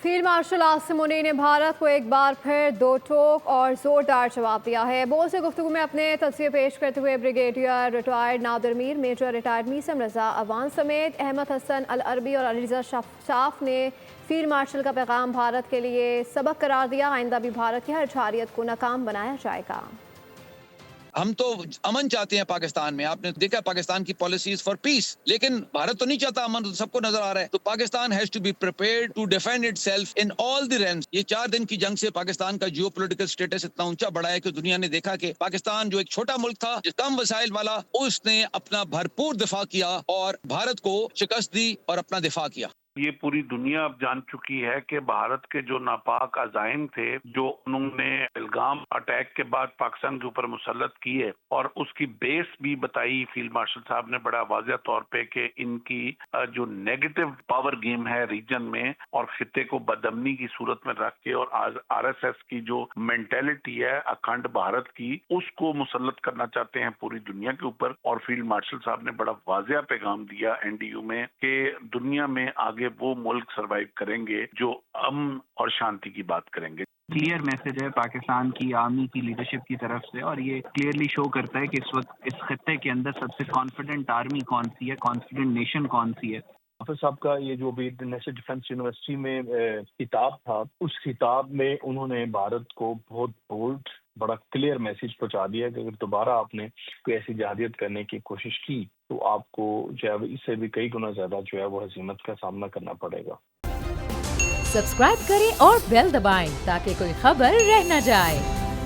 Field marshal Asim Munir ने भारत को एक बार फिर दो टोक और जोरदार जवाब दिया है। बोल से गुफ्तगू में अपने तज़किरे पेश करते हुए brigadier retired Nadir Mir, major retired Maisam Raza Awan समेत अहमद हसन अल अरबी और अलीरज़ा शाफ ने फील्ड मार्शल का पैगाम भारत के लिए सबक करार दिया। आइंदा भी भारत की हर जारियत को नाकाम बनाया जाएगा। हम तो अमन चाहते हैं पाकिस्तान में, आपने देखा पाकिस्तान की पॉलिसीज फॉर पीस, लेकिन भारत तो नहीं चाहता अमन, तो सबको नजर आ रहा है। तो Pakistan has to be prepared to defend itself in all the realms. ये 4 दिन की जंग से पाकिस्तान का जियोपॉलिटिकल स्टेटस इतना ऊंचा बढ़ा है कि दुनिया ने देखा कि पाकिस्तान जो एक छोटा मुल्क था, जो कम वसाइल वाला, उसने अपना भरपूर दिफा किया और भारत को शिकस्त दी और अपना दिफा किया। ये पूरी दुनिया अब जान चुकी है कि भारत के जो नापाक अजाइम थे, जो उन्होंने इल्जाम अटैक के बाद पाकिस्तान के ऊपर मुसल्लत किए, और उसकी बेस भी बताई फील्ड मार्शल साहब ने बड़ा वाज़ेह तौर पे कि इनकी जो नेगेटिव पावर गेम है रीजन में और खित्ते को बदअमनी की सूरत में रख के, और आज आरएसएस की जो मेंटेलिटी है अखंड भारत की, उसको मुसल्लत करना चाहते हैं पूरी दुनिया के ऊपर। और फील्ड मार्शल साहब ने बड़ा वाज़ेह पैगाम दिया एनडीयू में कि दुनिया में आगे वो मुल्क सरवाइव करेंगे जो अमन और शांति की बात करेंगे। क्लियर मैसेज है पाकिस्तान की आर्मी की लीडरशिप की तरफ से, और ये क्लियरली शो करता है कि इस वक्त इस खत्ते के अंदर सबसे कॉन्फिडेंट आर्मी कौन सी है, कॉन्फिडेंट नेशन कौन सी है। हाफिज साहब का ये जो भी नेशनल डिफेंस यूनिवर्सिटी में किताब था, उस किताब में उन्होंने भारत को बहुत बोल्ड, बड़ा क्लियर मैसेज पहुंचा दिया कि अगर दोबारा आपने कोई ऐसी जहादियत करने की कोशिश की तो आपको जो है इससे भी कई गुना ज्यादा जो है वो हजीमत का सामना करना पड़ेगा। सब्सक्राइब करें और बेल दबाएं ताकि कोई खबर रह न जाए।